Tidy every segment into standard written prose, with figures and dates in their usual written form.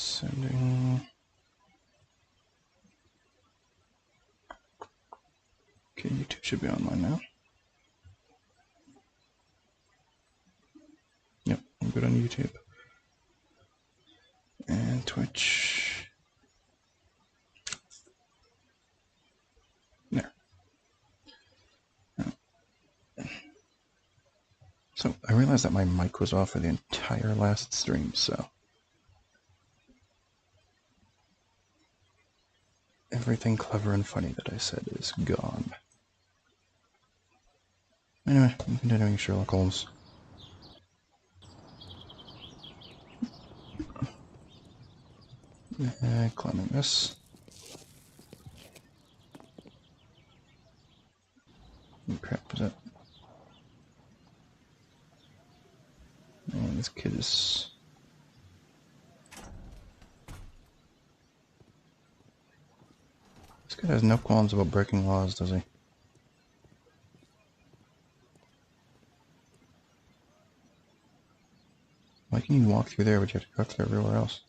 Sending. Okay, YouTube should be online now. Yep, I'm good on YouTube. And Twitch. There. So I realized that my mic was off for the entire last stream, so everything clever and funny that I said is gone. Anyway, I'm continuing Sherlock Holmes. Climbing this. What crap was that? And this kid is... This kid has no qualms about breaking laws, does he? Why can you walk through there, but you have to go through everywhere else?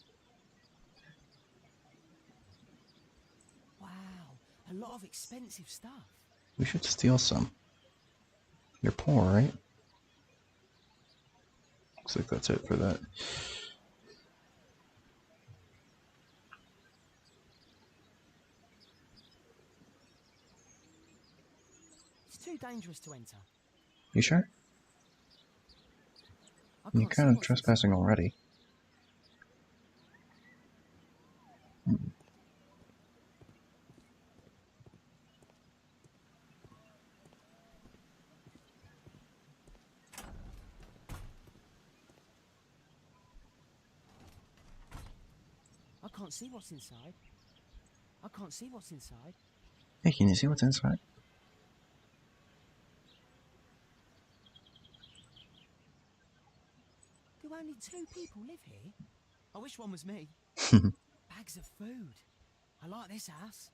Wow, a lot of expensive stuff. We should steal some. You're poor, right? Looks like that's it for that. It's too dangerous to enter. You sure? You're kind of trespassing already. I can't see what's inside. I can't see what's inside. Hey, can you see what's inside? Do only 2 people live here? I wish one was me. Bags of food. I like this house.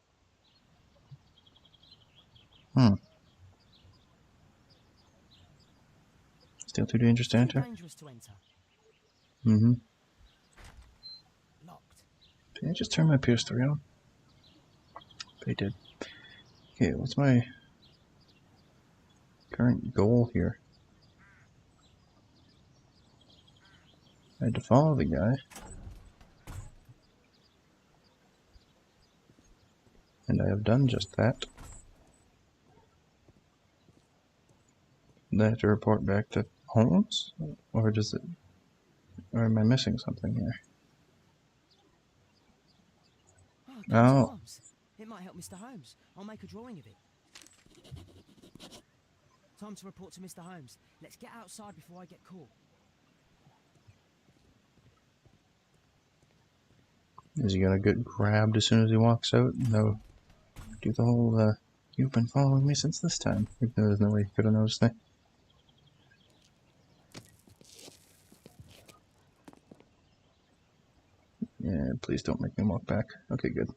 Still too dangerous to enter? Dangerous to enter. Locked. Did I just turn my PS3 on? I did. Okay, what's my current goal here? I had to follow the guy. And I have done just that. Do I have to report back to Holmes? Or does it... Or am I missing something here? Oh. It might help Mr. Holmes. I'll make a drawing of it. Time to report to Mr. Holmes. Let's get outside before I get caught. Is he gonna get grabbed as soon as he walks out? No. Do the whole, you've been following me since this time. Even though there's no way he could have noticed that. Yeah, please don't make me walk back. Okay, good.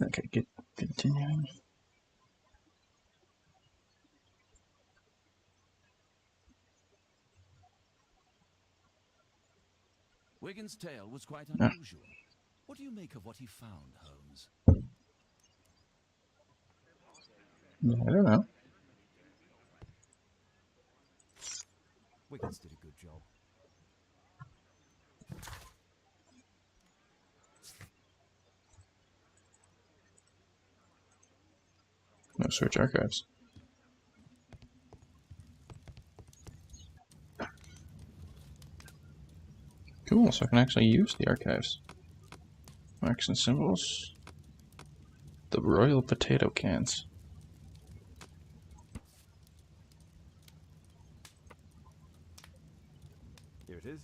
Okay, continuing. Wigan's tale was quite unusual. What do you make of what he found, Holmes? I don't know. Wiggins did a good job. No, search archives. Cool, so I can actually use the archives. Marks and symbols. The royal potato cans. Here it is.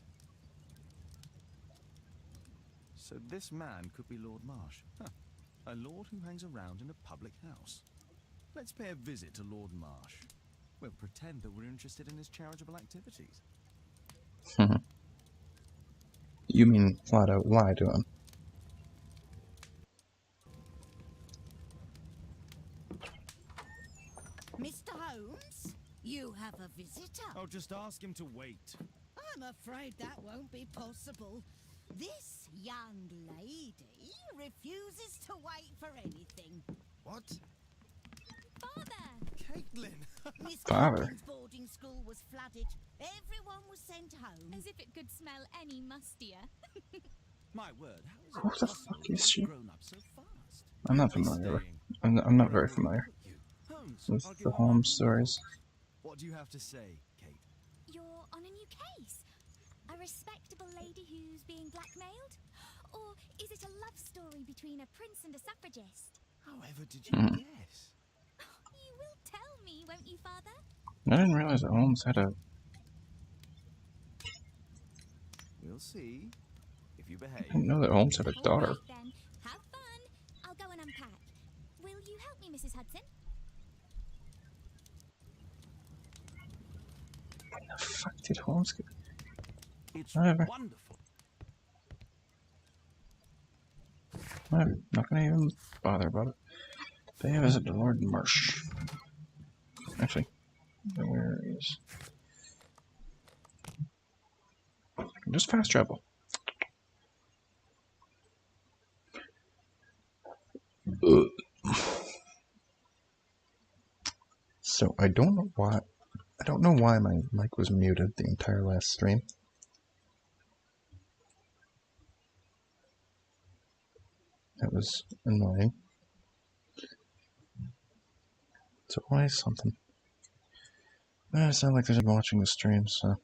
So this man could be Lord Marsh. Huh. A lord who hangs around in a public house. Let's pay a visit to Lord Marsh. We'll pretend that we're interested in his charitable activities. You mean flat out lie to him? Mr. Holmes, you have a visitor. Oh, just ask him to wait. I'm afraid that won't be possible. This young lady refuses to wait for anything. What? Father! Caitlin! Miss Father. Caitlin's boarding school was flooded. Everyone was sent home. As if it could smell any mustier. My word, how What is the it possible fuck is you've she? grown up so fast? I'm not You'll be familiar with. staying I'm not very wherever we familiar put you. Holmes, with I'll give the you my Holmes room. stories. What do you have to say, Kate? You're on a new case. A respectable lady who's being blackmailed? Or is it a love story between a prince and a suffragist? However did you guess? You will tell me, won't you, Father? I didn't realize that Holmes had a. We'll see. If you I behave. didn't know that Holmes had a All daughter. right, then. Have fun. I'll go and unpack. Will you help me, Mrs. Hudson? When the fuck did Holmes get? It's Whatever. wonderful. Whatever. Not gonna even bother about it. Pay a visit to Lord Marsh. Actually, where is? Just fast travel. So I don't know why. I don't know why my mic was muted the entire last stream. That was annoying. It's always something. It's not like there's anyone watching the stream, so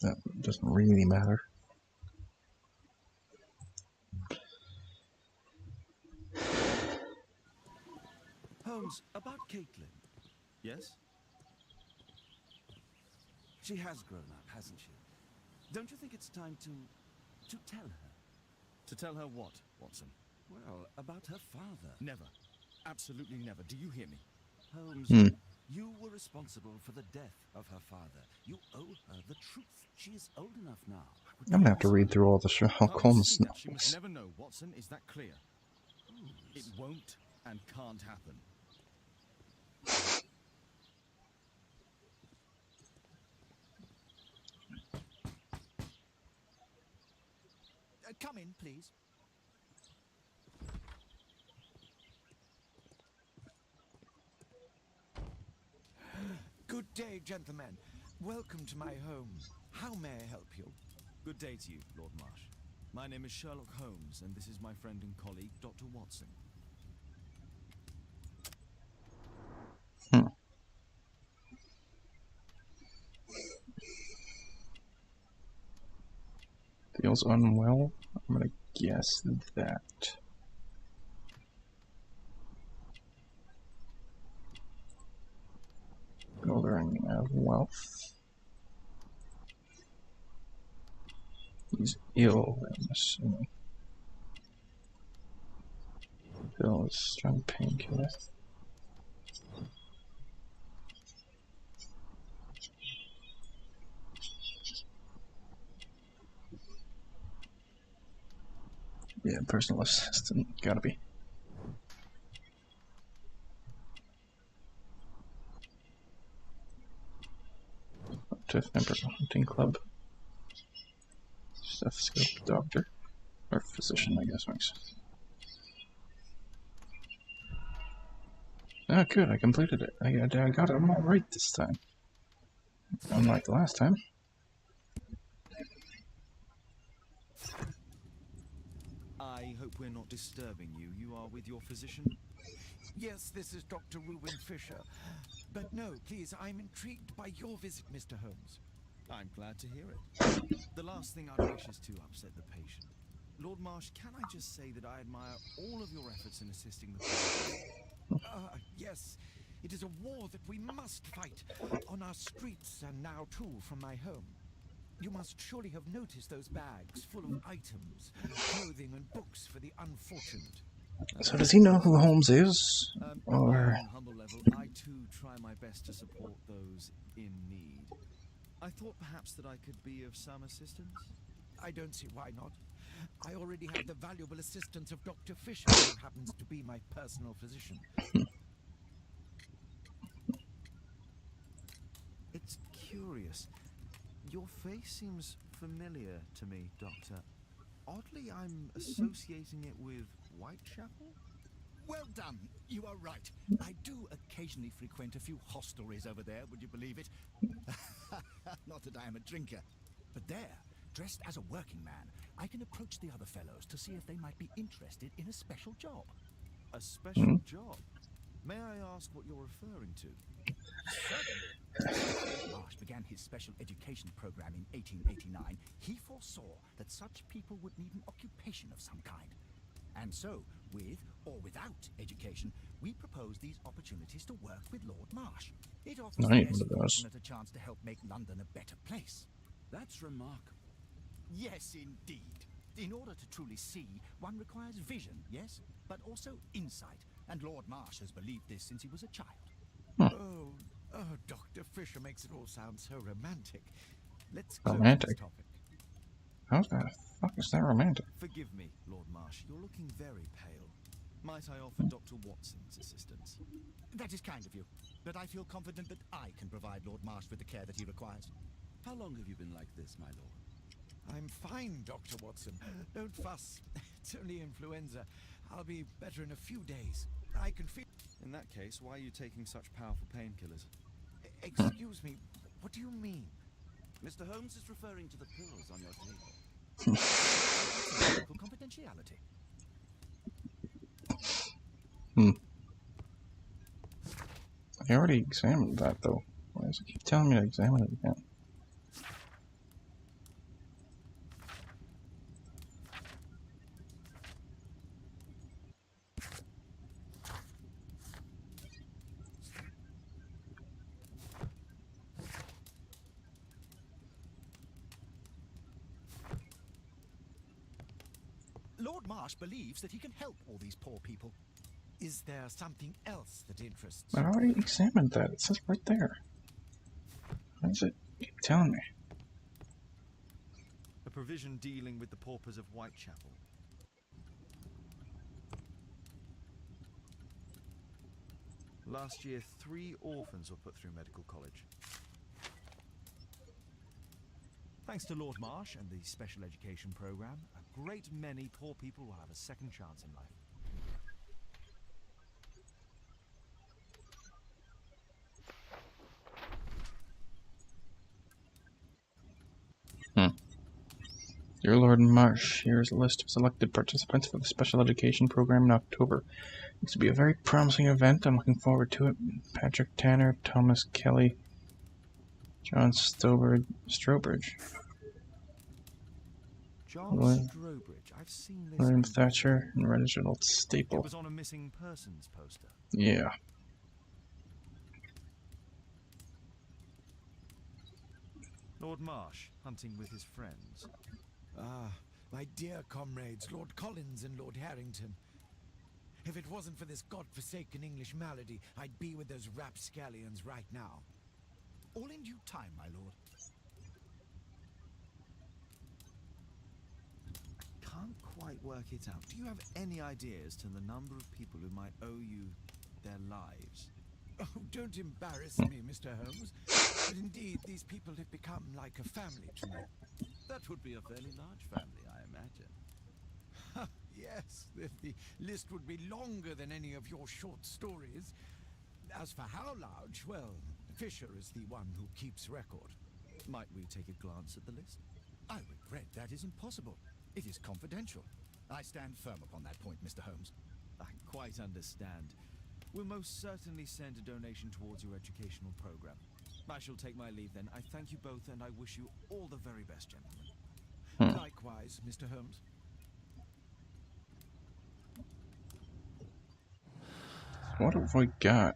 that doesn't really matter. Holmes, about Caitlin. Yes? She has grown up, hasn't she? Don't you think it's time to tell her? To tell her what, Watson? Well, about her father. Never. Absolutely never. Do you hear me? Holmes, you were responsible for the death of her father. You owe her the truth. She is old enough now. I'm gonna have to read through all the Sherlock Holmes See that she must novels. never know, Watson. Is that clear? It won't and can't happen. Come in, please. Good day, gentlemen. Welcome to my home. How may I help you? Good day to you, Lord Marsh. My name is Sherlock Holmes, and this is my friend and colleague, Dr. Watson. Feels unwell? I'm gonna guess that. Building of wealth. He's ill, I'm assuming. Pills, strong painkiller. Yeah, personal assistant, gotta be. Fifth member of the hunting club. Stethoscope doctor. Or physician, I guess makes sense. Ah, good, I completed it. I got it all right this time. Unlike the last time. I hope we're not disturbing you. You are with your physician? Yes, this is Dr. Reuben Fisher. But no, please, I'm intrigued by your visit, Mr. Holmes. I'm glad to hear it. The last thing I'd wish is to upset the patient. Lord Marsh, can I just say that I admire all of your efforts in assisting the patient? Yes, It is a war that we must fight, on our streets and now too from my home. You must surely have noticed those bags full of items, clothing and books for the unfortunate. So does he know who Holmes is? On my Or... own humble level, I too try my best to support those in need. I thought perhaps that I could be of some assistance. I don't see why not. I already have the valuable assistance of Dr. Fisher, who happens to be my personal physician. It's curious. Your face seems familiar to me, Doctor. Oddly, I'm associating it with Whitechapel? Well done. You are right. I do occasionally frequent a few hostelries over there, would you believe it? Not that I am a drinker. But there, dressed as a working man, I can approach the other fellows to see if they might be interested in a special job. A special job? May I ask what you're referring to? Certainly. Marsh began his special education program in 1889. He foresaw that such people would need an occupation of some kind. And so, with or without education, we propose these opportunities to work with Lord Marsh. It offers I the ain't less one of those. fortunate a chance to help make London a better place. That's remarkable. Yes, indeed. In order to truly see, one requires vision, yes, but also insight. And Lord Marsh has believed this since he was a child. Oh, Dr. Fisher makes it all sound so romantic. Let's close Romantic? this topic. How the fuck is that romantic? Forgive me, Lord Marsh. You're looking very pale. Might I offer Dr. Watson's assistance? That is kind of you, but I feel confident that I can provide Lord Marsh with the care that he requires. How long have you been like this, my lord? I'm fine, Dr. Watson. Don't fuss. It's only influenza. I'll be better in a few days. I can feel... In that case, why are you taking such powerful painkillers? Excuse me, what do you mean? Mr. Holmes is referring to the pills on your table. For confidentiality. I already examined that, though. Why does it keep telling me to examine it again? Lord Marsh believes that he can help all these poor people. Is there something else that interests I you? already examined that. It says right there. Why does it keep telling me? A provision dealing with the paupers of Whitechapel. Last year, 3 orphans were put through medical college. Thanks to Lord Marsh and the special education program, a great many poor people will have a second chance in life. Dear Lord Marsh, here is a list of selected participants for the special education program in October. This will be a very promising event. I'm looking forward to it. Patrick Tanner, Thomas Kelly, John Strobridge, John William- Strobridge. I've seen this. William on- Thatcher, and Reginald It Staple. was on a missing persons poster. Yeah. Lord Marsh, hunting with his friends. Ah, my dear comrades, Lord Collins and Lord Harrington. If it wasn't for this godforsaken English malady, I'd be with those rapscallions right now. All in due time, my lord. Can't quite work it out. Do you have any idea as to the number of people who might owe you their lives? Oh, don't embarrass me, Mr. Holmes. But indeed, these people have become like a family to me. That would be a fairly large family, I imagine. Yes, the list would be longer than any of your short stories. As for how large, well, Fisher is the one who keeps record. Might we take a glance at the list? I regret that is impossible. It is confidential. I stand firm upon that point, Mr. Holmes. I quite understand. We'll most certainly send a donation towards your educational program. I shall take my leave then. I thank you both and I wish you all the very best, gentlemen. Likewise, Mr. Holmes. What have we got?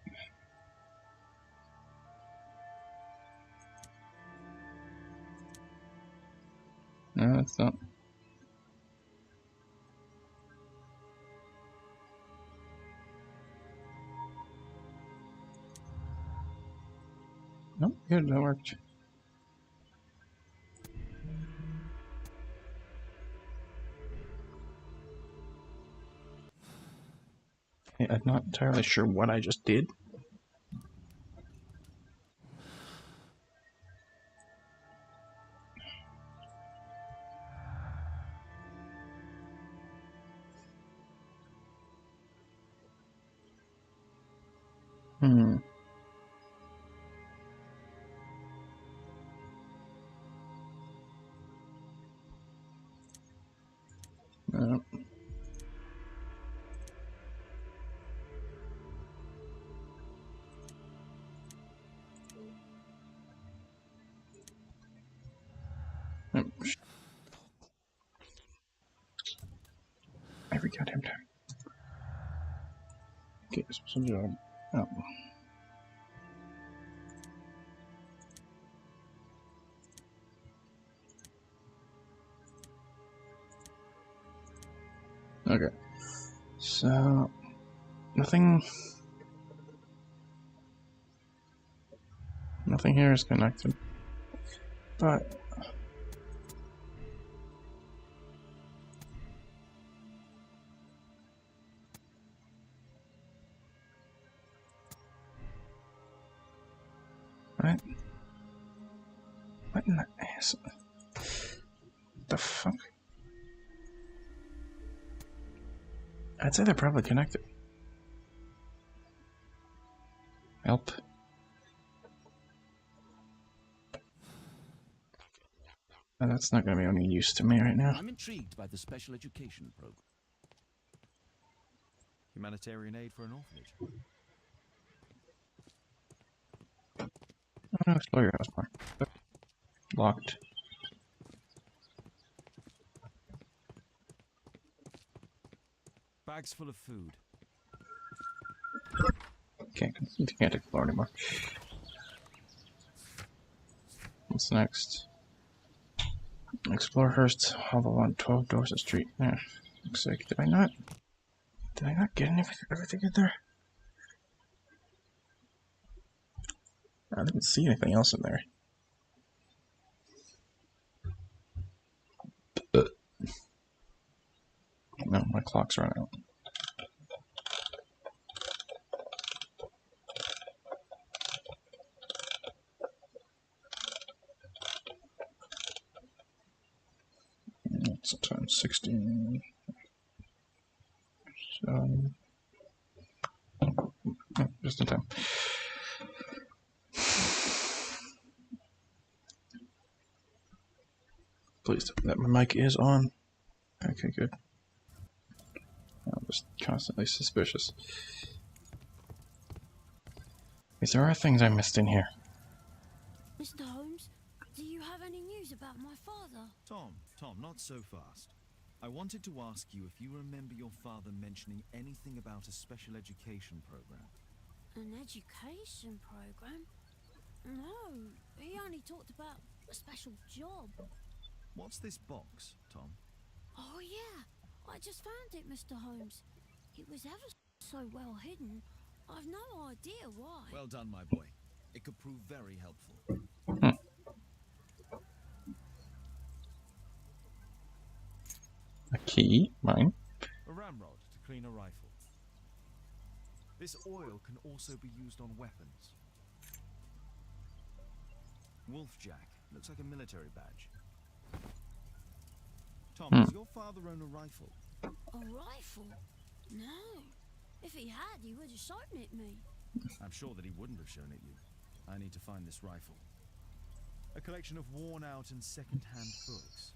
No, that's not. Nope, good, that worked. Okay, I'm not entirely sure what I just did. Hmm. No. Nope. Every goddamn time. Okay, special job. Oh. Okay. So, nothing here is connected. But right? What in the ass? What the fuck? I'd say they're probably connected. Help. Oh, that's not going to be any use to me right now. I'm intrigued by the special education program. Humanitarian aid for an orphanage. I'm going to explore your house more. Locked. Bags full of food. Can't explore anymore. What's next? Explore Hearst, Hollow on 12 Dorset Street. Yeah. Looks like, did I not get everything in there? I didn't see anything else in there. No, my clock's run out. Sometimes 16. Just in time. Please tell me that my mic is on. Okay, good. I'm just constantly suspicious. Because there are things I missed in here. Mr. Holmes, do you have any news about my father? Tom, not so fast. I wanted to ask you if you remember your father mentioning anything about a special education program. An education program? No, he only talked about a special job. What's this box, Tom? Oh yeah, I just found it, Mr. Holmes. It was ever so well hidden. I've no idea why. Well done, my boy. It could prove very helpful. A key? Mine? A ramrod to clean a rifle. This oil can also be used on weapons. Wolfjack. Looks like a military badge. Tom, does your father own a rifle? A rifle? No. If he had, he would have shown it me. I'm sure that he wouldn't have shown it you. I need to find this rifle. A collection of worn-out and second-hand books.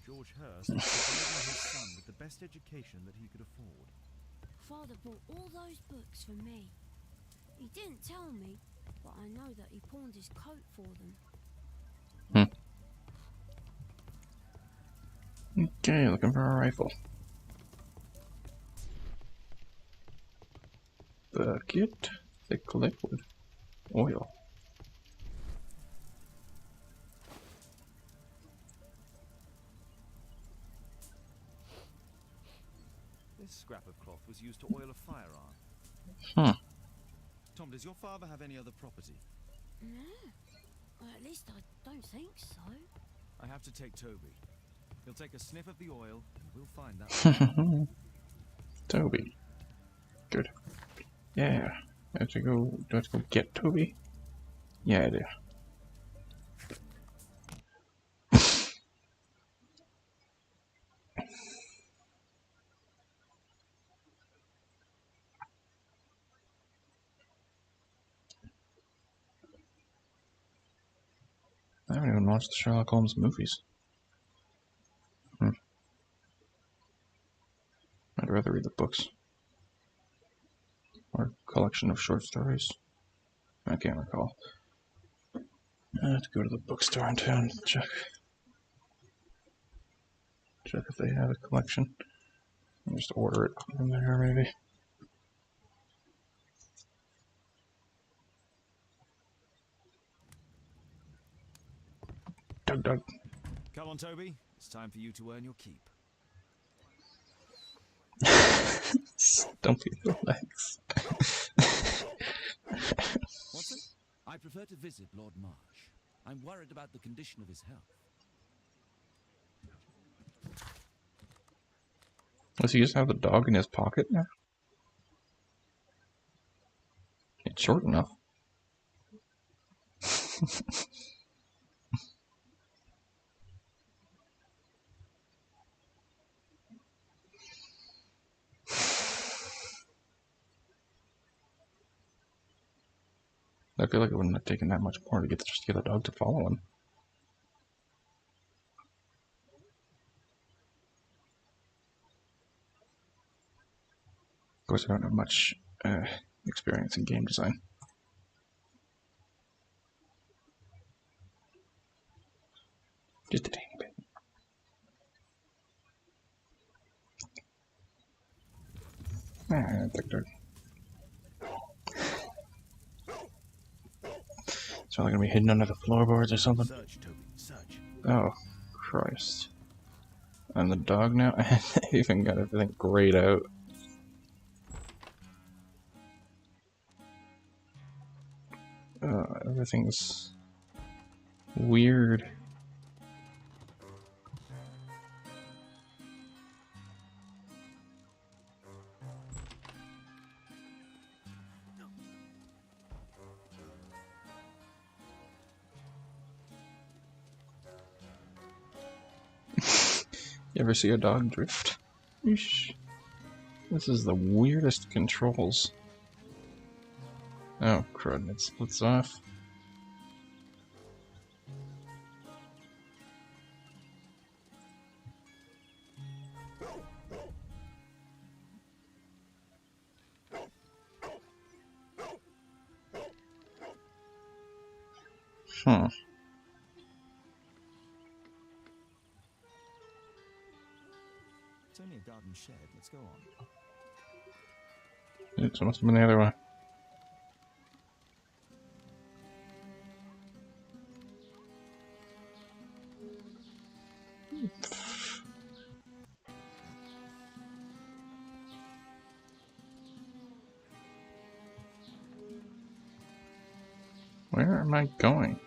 George Hearst was providing his son with the best education that he could afford. Father bought all those books for me. He didn't tell me, but I know that he pawned his coat for them. Okay, looking for a rifle. Bucket, thick liquid, oil. this scrap of cloth was used to oil a firearm. Hmm. Tom, does your father have any other property? No. Well, at least I don't think so. I have to take Toby. He'll take a sniff of the oil, and we'll find that. Toby. Good. Yeah. I have to go. Do I have to go get Toby? Yeah, I do. I haven't even watched the Sherlock Holmes movies. I'd rather read the books. Or collection of short stories. I can't recall. I have to go to the bookstore in town to check if they have a collection. And just order it from there, maybe. Doug. Come on, Toby. It's time for you to earn your keep. Stumpy little legs. Watson, I prefer to visit Lord Marsh. I'm worried about the condition of his health. Does he just have the dog in his pocket now? It's short enough. I feel like it wouldn't have taken that much more to get the dog to follow him. Of course, I don't have much experience in game design. Just a tiny bit. Dog. It's probably gonna be hidden under the floorboards or something. Search, Toby, search. Oh, Christ. I'm the dog now? I even got everything grayed out. Everything's weird. You ever see a dog drift? Eesh. This is the weirdest controls. Oh, crud, it splits off. Huh. It's only a garden shed. Let's go on. It must have been the other way. Where am I going?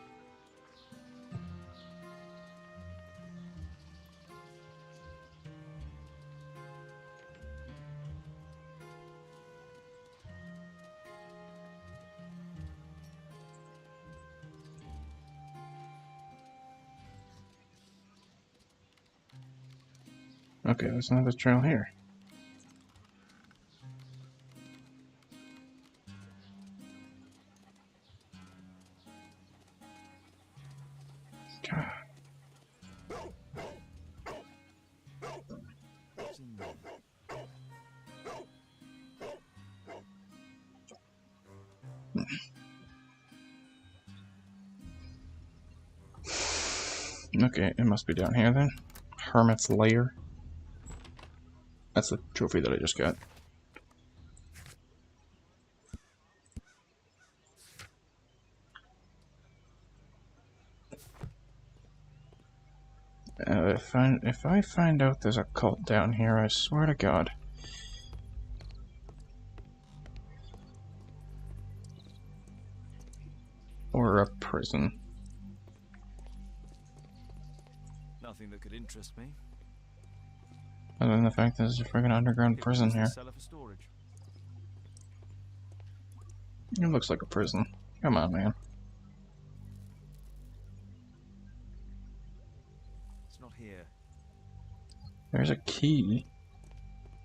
Okay, there's another trail here. God. What's in there? Okay, it must be down here then. Hermit's Lair. That's the trophy that I just got. If I find out there's a cult down here, I swear to God, or a prison? Nothing that could interest me. Other than the fact that there's a friggin' underground prison here. Cellar for storage. It looks like a prison. Come on, man. It's not here. There's a key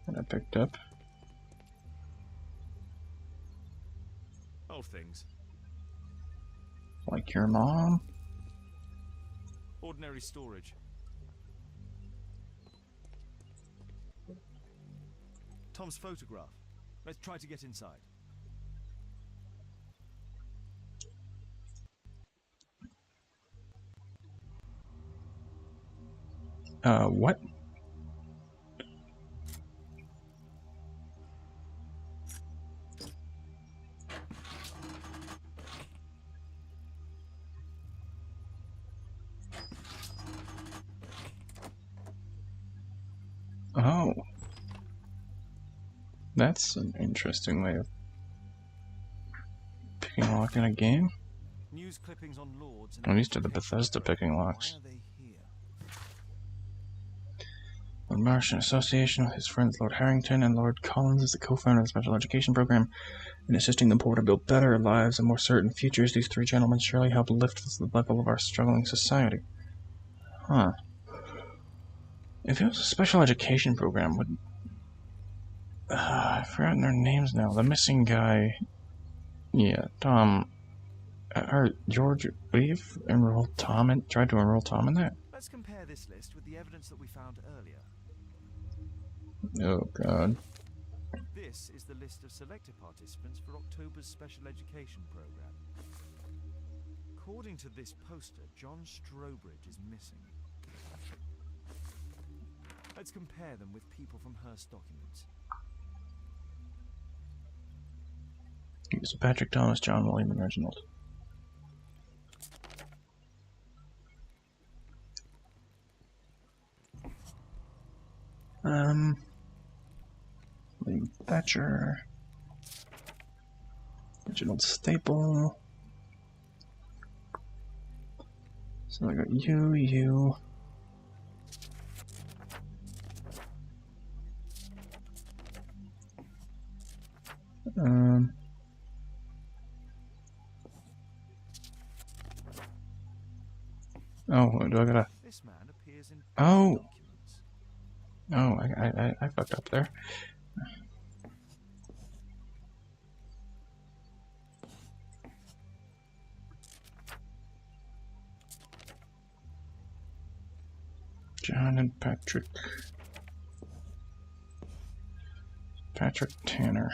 that I picked up. Old things. Like your mom? Ordinary storage. Tom's photograph. Let's try to get inside. What? Oh. That's an interesting way of picking a lock in a game. News clippings on lords and At least to the Bethesda picking locks. Why are they here? Lord Marsh, in association with his friends Lord Harrington and Lord Collins, is the co-founder of the special education program. In assisting the poor to build better lives and more certain futures, these three gentlemen surely help lift the level of our struggling society. Huh. If it was a special education program, would... I've forgotten their names now. The missing guy... Yeah, Tom... Or George, we've enrolled Tom in... Tried to enroll Tom in that? Let's compare this list with the evidence that we found earlier. Oh, God. This is the list of selected participants for October's special education program. According to this poster, John Strobridge is missing. Let's compare them with people from Hearst documents. He was Patrick Thomas, John William, and Reginald. William Thatcher. Reginald Staple. So I got you. Oh, do I gotta... This man appears in Oh! documents. Oh, I fucked up there. John and Patrick. Patrick Tanner.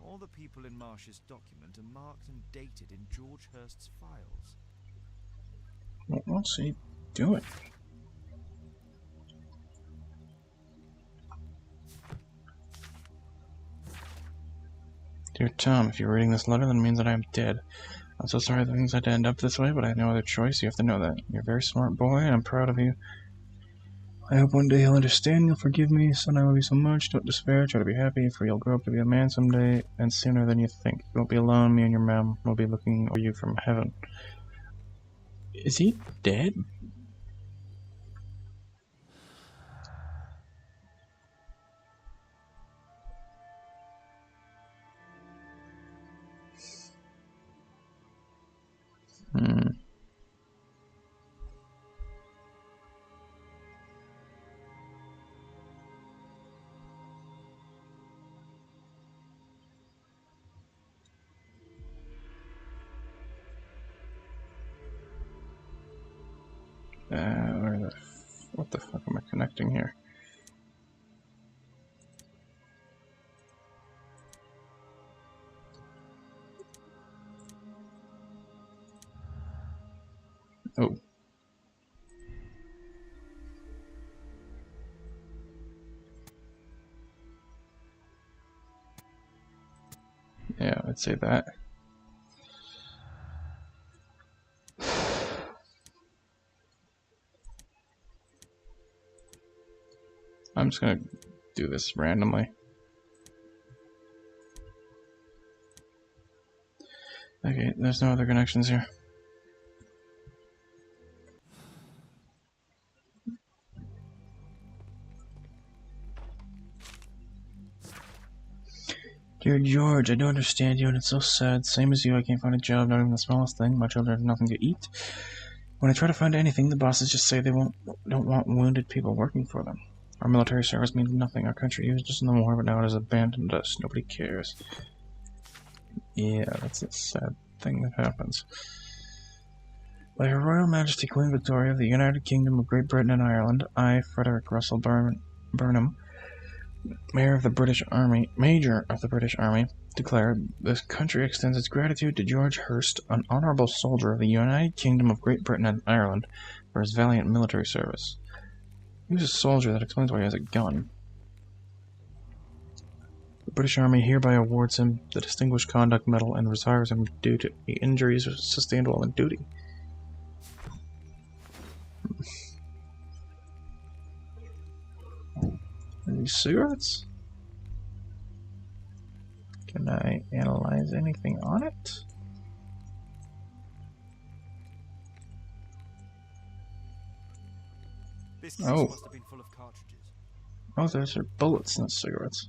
All the people in Marsh's document are marked and dated in George Hurst's files. What's he doing? Dear Tom, if you're reading this letter, then it means that I am dead. I'm so sorry that things had to end up this way, but I had no other choice. You have to know that. You're a very smart boy, and I'm proud of you. I hope one day you'll understand and you'll forgive me. Son, I love you so much. Don't despair. Try to be happy, for you'll grow up to be a man someday, and sooner than you think. You won't be alone. Me and your mom will be looking over you from heaven. Is he dead? What the fuck am I connecting here? Oh. Yeah, I'd say that. I'm just gonna do this randomly. Okay, there's no other connections here. Dear George, I don't understand you, and it's so sad. Same as you, I can't find a job, not even the smallest thing. My children have nothing to eat. When I try to find anything, the bosses just say they don't want wounded people working for them. Our military service means nothing. Our country was just in the war, but now it has abandoned us. Nobody cares. Yeah, that's a sad thing that happens. By Her Royal Majesty Queen Victoria of the United Kingdom of Great Britain and Ireland, I, Frederick Russell Burnham, Major of the British Army, declare this country extends its gratitude to George Hurst, an honorable soldier of the United Kingdom of Great Britain and Ireland, for his valiant military service. He was a soldier. That explains why he has a gun. The British Army hereby awards him the Distinguished Conduct Medal and retires him due to injuries sustained while in duty. Are these cigarettes? Can I analyze anything on it? This case must have been full of cartridges. Oh, those are bullets, not cigarettes.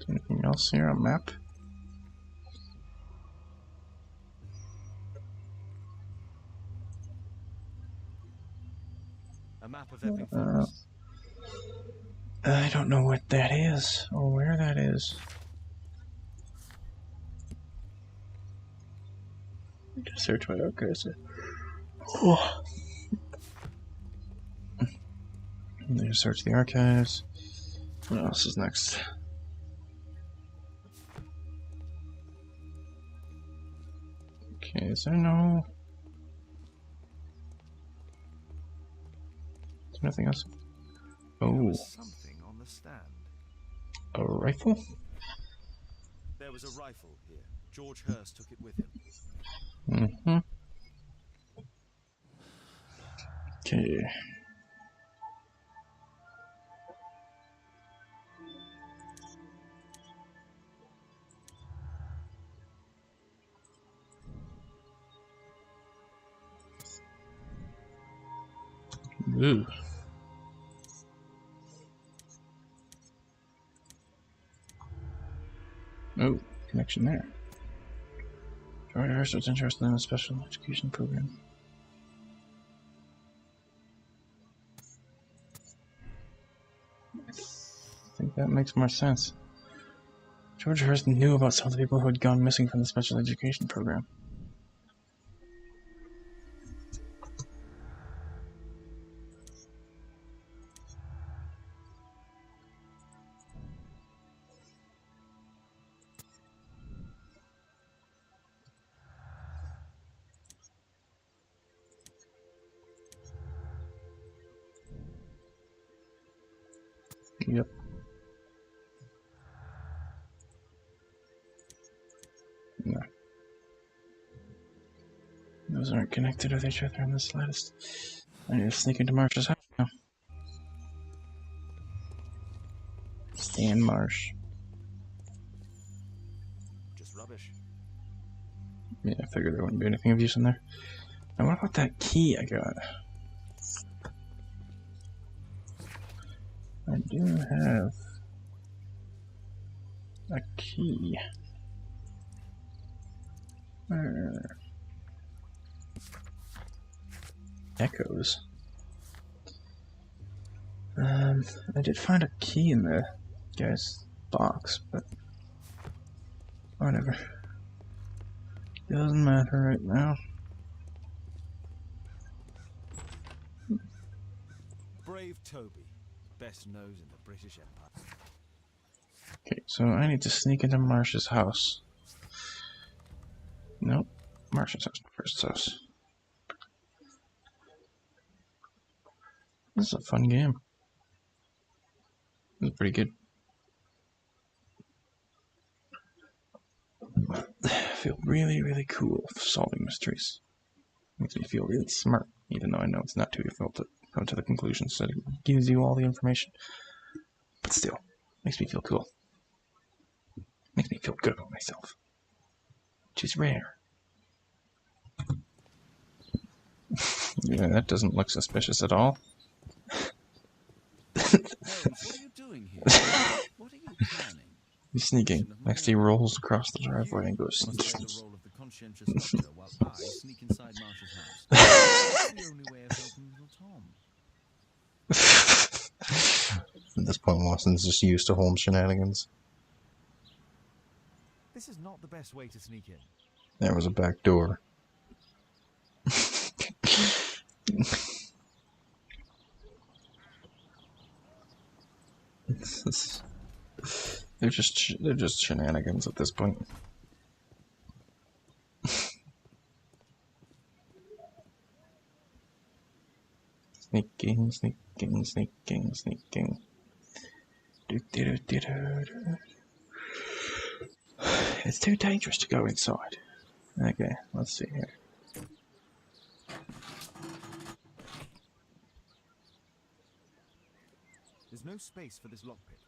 Anything else here? A map? A map of Epping Forest. I don't know what that is, or where that is. Just search my archives. Oh. Just search the archives. What else is next? Okay, is there no... Is there nothing else? There Oh, was something on the stand. a rifle? There was a rifle here. George Hurst took it with him. Mm-hmm. Okay. Ooh. Oh, connection there. George Hurst was interested in a special education program. I think that makes more sense. George Hurst knew about some of the people who had gone missing from the special education program. Yep. No. Those aren't connected with each other in the slightest. I need to sneak into Marsh's house now. Stan Marsh. Just rubbish. Yeah, I figured there wouldn't be anything of use in there. Now what about that key I got? I do have a key. Echoes. I did find a key in the guy's box, but whatever. Doesn't matter right now. Brave Toby, best nose in the British Empire. Okay, so I need to sneak into Marsh's house. Nope, Marsh's house, first house. This is a fun game. This is pretty good. I feel really, really cool solving mysteries. Makes me feel really smart, even though I know it's not too difficult to come to the conclusions that it gives you all the information. But still, makes me feel cool. Makes me feel good about myself. Which is rare. Yeah, that doesn't look suspicious at all. Holmes, what are you doing here? What are you planning? He's sneaking. Next he rolls across the driveway and goes. You must play the role of the conscientious doctor while I sneak inside Marsh's house. That's the only way of helping little Tom. At this point, Watson's just used to Holmes shenanigans. This is not the best way to sneak in. There was a back door. They're just shenanigans at this point. Sneaking, sneaking, sneaking, sneaking. It's too dangerous to go inside. Okay, let's see here. There's no space for this lockpick.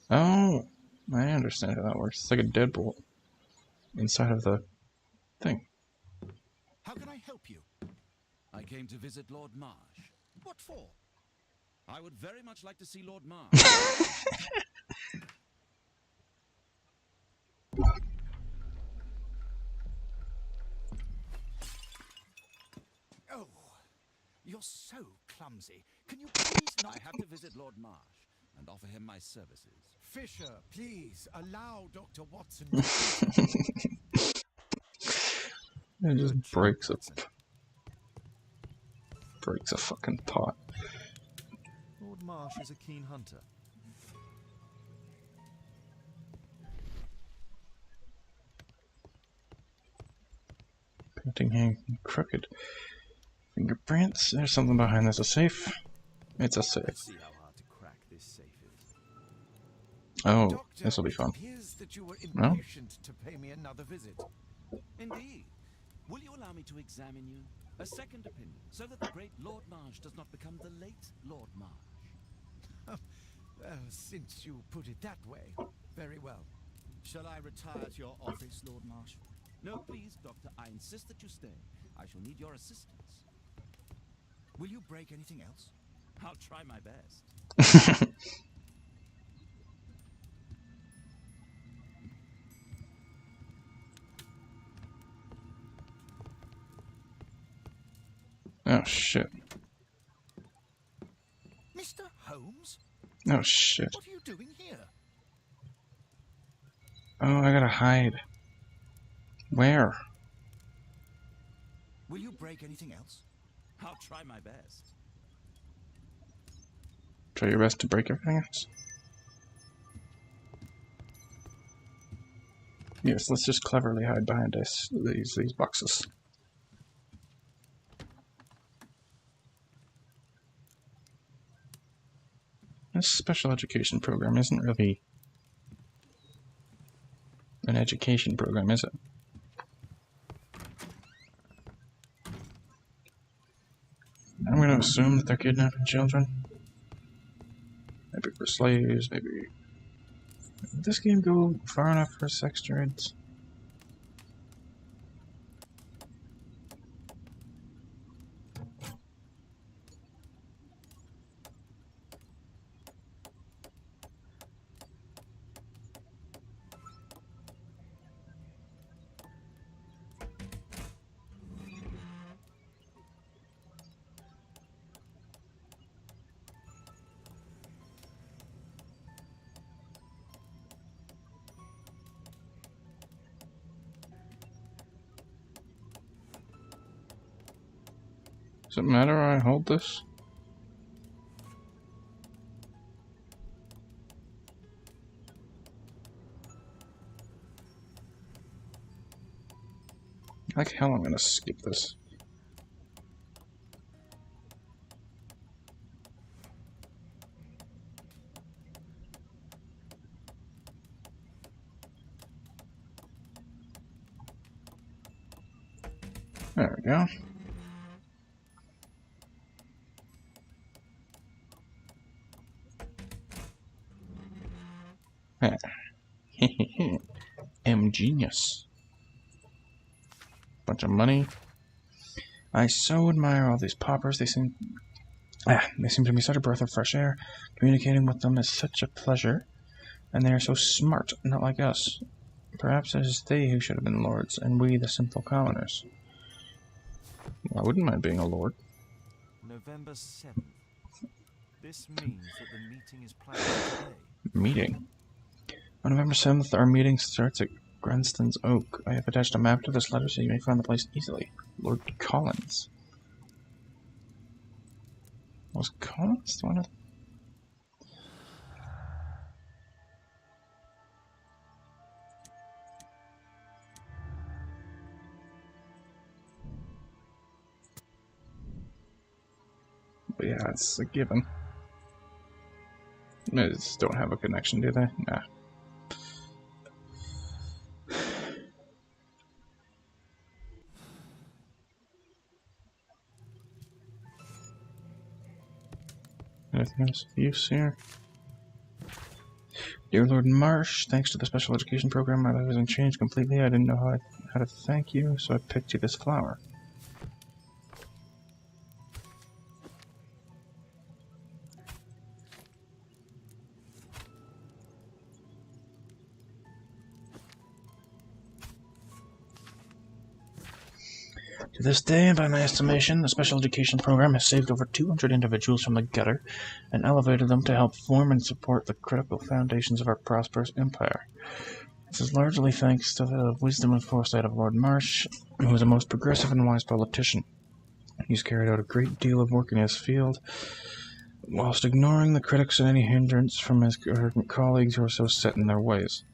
Oh, I understand how that works. It's like a deadbolt inside of the thing. How can I help you? I came to visit Lord Marsh. What for? I would very much like to see Lord Marsh. Oh, you're so clumsy. Can you please not... I have to visit Lord Marsh and offer him my services. Fisher, please allow Dr. Watson. It just breaks a fucking pot. Lord Marsh is a keen hunter. Painting hanging crooked. Fingerprints. There's something behind this. A safe. It's a safe. Let's see how hard to crack this safe is. Oh, this will be fun. Appears that you were No? impatient to pay me another visit. Indeed. Will you allow me to examine you? A second opinion, so that the great Lord Marsh does not become the late Lord Marsh. Since you put it that way, very well. Shall I retire to your office, Lord Marsh? No, please, Doctor. I insist that you stay. I shall need your assistance. Will you break anything else? I'll try my best. Oh shit. Mr. Holmes? Oh shit. What are you doing here? Oh, I gotta hide. Where? Will you break anything else? I'll try my best. Try your best to break everything else. Yes, let's just cleverly hide behind these boxes. This special education program isn't really an education program, is it? I'm going to assume that they're kidnapping children. Maybe for slaves, maybe... Did this game go far enough for sex trades? Does it matter I hold this? Like hell I'm gonna skip this. There we go. M genius. Bunch of money. I so admire all these paupers. They seem to be such a breath of fresh air. Communicating with them is such a pleasure. And they are so smart, not like us. Perhaps it is they who should have been lords, and we the simple commoners. Well, I wouldn't mind being a lord. November 7th. This means that the meeting is planned for today. Meeting. On November 7th, our meeting starts at Grenston's Oak. I have attached a map to this letter so you may find the place easily. Lord Collins. Was Collins the one of... But yeah, it's a given. They just don't have a connection, do they? Nah. Anything else of use here? Dear Lord Marsh, thanks to the special education program, my life hasn't changed completely. I didn't know how to thank you, so I picked you this flower. To this day, by my estimation, the special education program has saved over 200 individuals from the gutter and elevated them to help form and support the critical foundations of our prosperous empire. This is largely thanks to the wisdom and foresight of Lord Marsh, who is a most progressive and wise politician. He's carried out a great deal of work in his field, whilst ignoring the critics and any hindrance from his colleagues who are so set in their ways.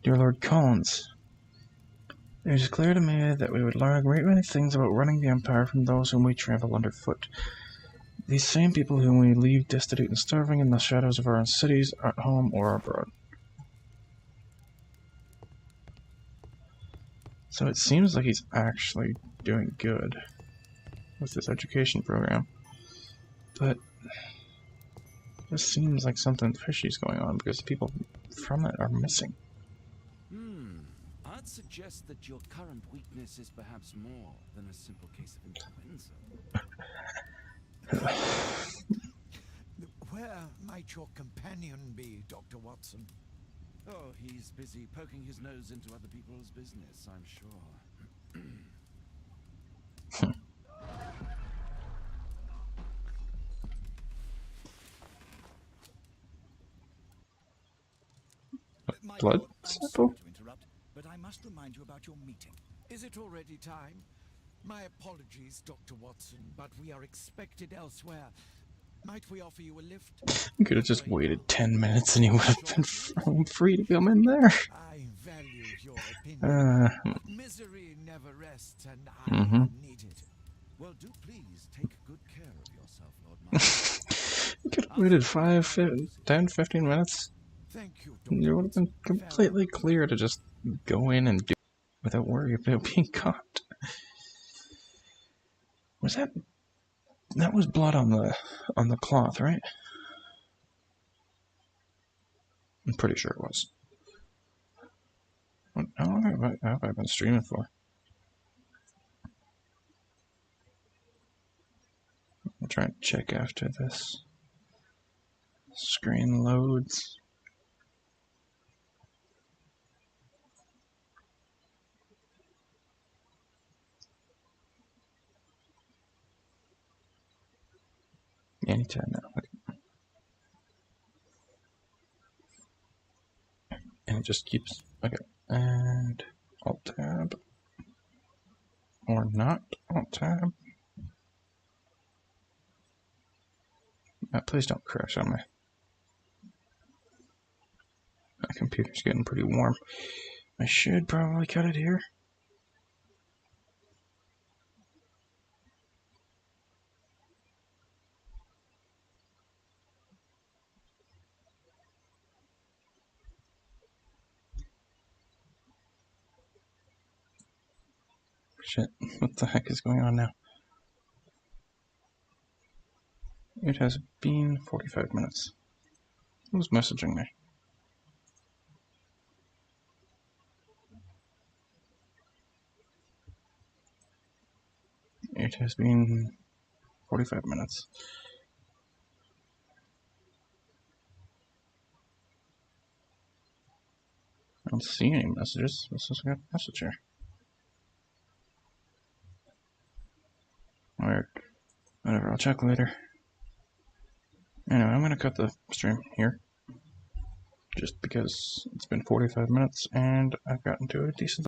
Dear Lord Collins, it is clear to me that we would learn a great many things about running the Empire from those whom we trample underfoot. These same people whom we leave destitute and starving in the shadows of our own cities, at home or abroad. So it seems like he's actually doing good with this education program. But this seems like something fishy is going on because the people from it are missing. I'd suggest that your current weakness is perhaps more than a simple case of influenza. Where might your companion be, Dr. Watson? Oh, he's busy poking his nose into other people's business, I'm sure. My Blood lord, I'm sample? sorry to interrupt, but I must remind you about your meeting. Is it already time? My apologies, Dr. Watson, but we are expected elsewhere. Might we offer you a lift? You could have just waited 10 minutes and he would have been free to come in there. I value your opinion. But misery never rests, and I need it. Well, do please take good care of yourself, Lord Marsh. You could have waited 10, 15 minutes. Thank you, Dr. You would have been completely clear to just go in and do it without worry about being caught. Was that was blood on the cloth, right? I'm pretty sure it was. How long have I been streaming for? I'll try and check after this screen loads. Anytime now. Okay. And it just keeps... Okay. And Alt-Tab. Or not Alt-Tab. Please don't crash on me. My computer's getting pretty warm. I should probably cut it here. Shit, what the heck is going on now? It has been 45 minutes. Who's messaging me? It has been 45 minutes. I don't see any messages. This is a good message here. Weird. Whatever, I'll check later. Anyway, I'm gonna cut the stream here. Just because it's been 45 minutes and I've gotten to a decent